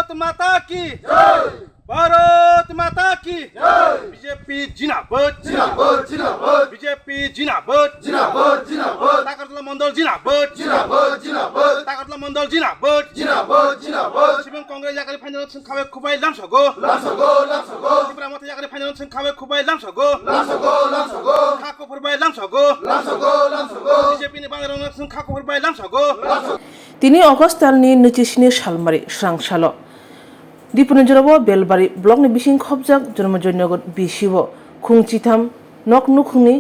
भारत माता की भारत माता की बीजेपी जिंदाबाद जिंदाबाद जिंदाबाद बीजेपी जिंदाबाद जिंदाबाद जिंदाबाद ताकतला मंडल जिंदाबाद जिंदाबाद जिंदाबाद ताकतला मंडल जिंदाबाद जिंदाबाद जिंदाबाद सिबिं कांग्रेस याकारि फाइनाल खावे खुबाय लामसगो लामसगो लामसगो TIPRA Motha याकारि फाइनाल खावे खुबाय लामसगो लामसगो लामसगो खाको फुरबाय लामसगो लामसगो लामसगो बीजेपी नि बांग्रां खाको फुरबाय लामसगो তিনি অগস্ট दाननि 29 सालमारि स्रांसालो दिपुनजरबो बेलबारी ब्लकनि बिसिं खबजाक जन्मजय नगर बिसिबो खुंचिथाम नकनुखुंनि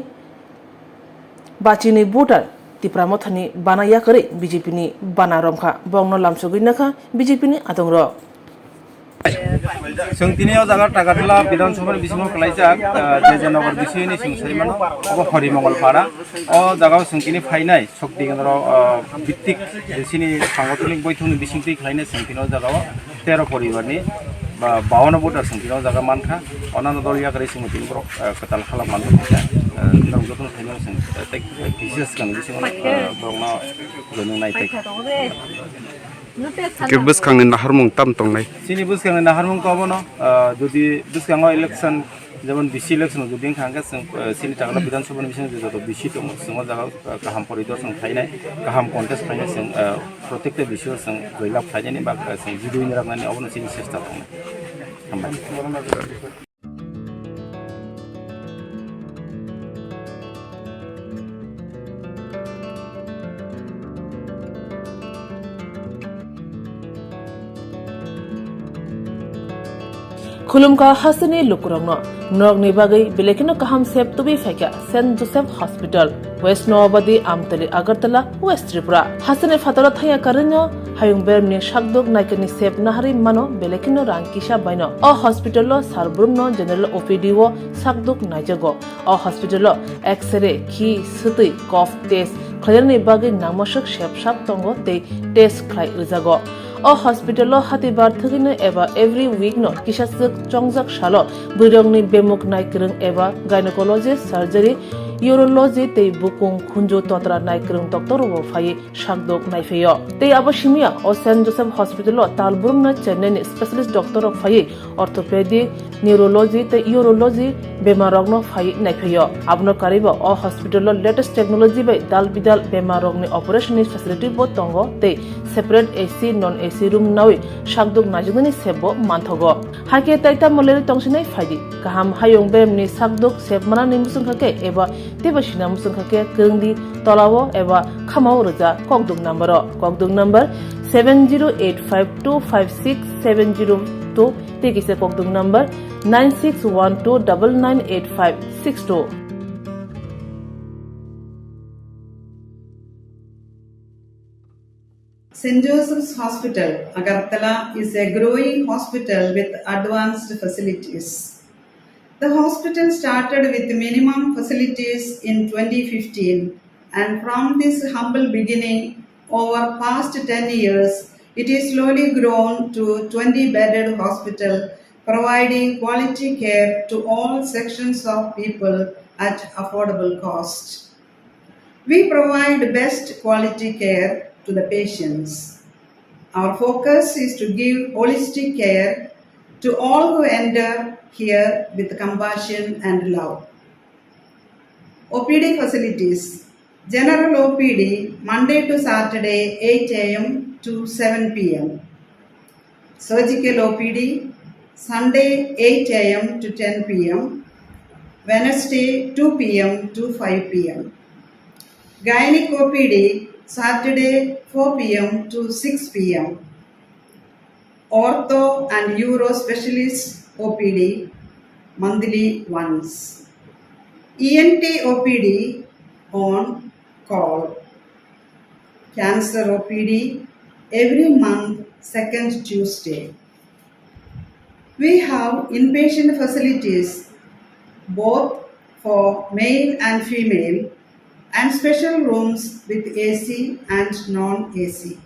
बाचिनि voter TIPRA Mothani Bana Yakarwi BJP ni Bana Romkha bongno lamsoginaka BJP ni adongro Sungtiniyo jaga tagatla Bidhansabha bisingo kalaijak Janmojoy bisini sungsariman obo Harimongolpara o jaga sungtini phainai shokti kendro bittik sini sangothonik boithoni bisingti khlainai sungtino jaga 13 poribarni ba 52 votar sungtino jaga mankha onano dol Yakarwi sungtini bro katal khalak manka nangjotun phainai sung tek thesis kan bisingo bongno jonung naitek ke buskhangni naharmung tam tongnai sini buskhangni naharmung kobono jodi buskhango election jemon BC election jodi khanga sini takla Bidhansabha ni bising joto BC tong singo jaga kaham poridorsong thainai kaham contest thainai sing protekte BC sing joilap thainai ni ba sing jidu ni raknani obono sini chesta tongnai hambai खुलुमका हासनी लुकुरंगनो नगनि बागै बेलेखिनो काहाम सेब तुबि फाइका saint Joseph hospital west Nawabadi Amtali Agartala west Tripura हासने फातरा थाया करनो हायुं बेरनि शाकदोक नायकनि सेब नाहारि मानो बेलेखिनो रांकिसा बायनो अ हॉस्पिटलो सारब्रुमनो जनरल ओपीडी वो शाकदोक नायजगो अ हॉस्पिटलो एक्सरे खि सुतै कफ टेस्ट खयरनि बागै नामसक सेब साब तंगो ते टेस्ट खाय रिजागो o hospital lo hatibar thugino eba every week no kisasuk chongjak shalo burongni bemuk naikrung eba gynecologist surgery urology tei bukung khunjo totra naikrung doctor wo phai shakdok naifeyo tei abashimia o St Joseph Hospital lo talburum na Chennai ni specialist doctor of phai orthopedic neurology tei urology bemarok no phai naifeyo abno karibo o hospital lo latest technology bai dal bidal bemarok ni operation facility bo tongo tei separate AC non AC room nawi shakdok najugni sebo manthogo hake taita moleri tongsinai faidi kaham hayong bem ni shakdok sebmana ni musungkhake eba tebashina musungkhake kengdi tolawo eba khamao roja kokduk number 7085256702 tekise kokduk number 9612998562 St. Joseph's Hospital, Agartala is a growing hospital with advanced facilities. The hospital started with minimum facilities in 2015, and from this humble beginning, over past 10 years, it is slowly grown to 20-bedded hospital, providing quality care to all sections of people at affordable cost. We provide best quality care to the patients. Our focus is to give holistic care to all who enter here with compassion and love. OPD facilities. General OPD Monday to Saturday 8 a.m. to 7 p.m. Surgical OPD Sunday 8 a.m. to 10 p.m. Wednesday 2 p.m. to 5 p.m. Gynec OPD Saturday 4 p.m. to 6 p.m. Ortho and Uro Specialist OPD monthly once. ENT OPD on call. Cancer OPD every month second Tuesday. We have inpatient facilities both for male and female and special rooms with AC and non-AC.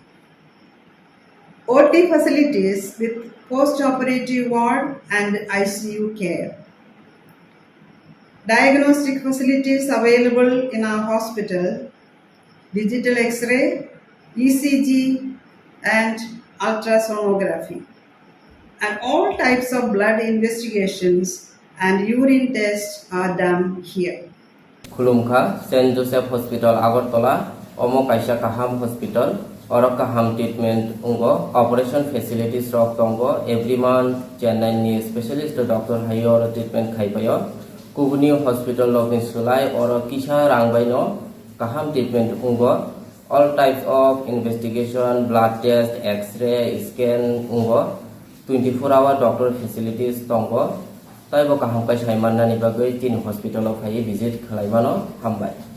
OT facilities with post-operative ward and ICU care. Diagnostic facilities available in our hospital, digital X-ray, ECG and ultrasonography. and all types of blood investigations and urine tests are done here. Romkha, St. Joseph Hospital, Agartala, Omo Kaisa Kaham Hospital, Oro Kaham treatment ungo, operation facilities rock tongo, every month, Chennai ni specialist doctor hayo treatment khaipayo, Kubuni Hospital Login Sulai, Oro Kisha Rangbaino, Kaham treatment ungo, all types of investigation, blood test, X-ray, scan ungo, 24-hour doctor facilities tongo, Taibo Kaham Kaisa Manani Bagay, Tin Hospital of Hayi visit Kalaimano, Hambai.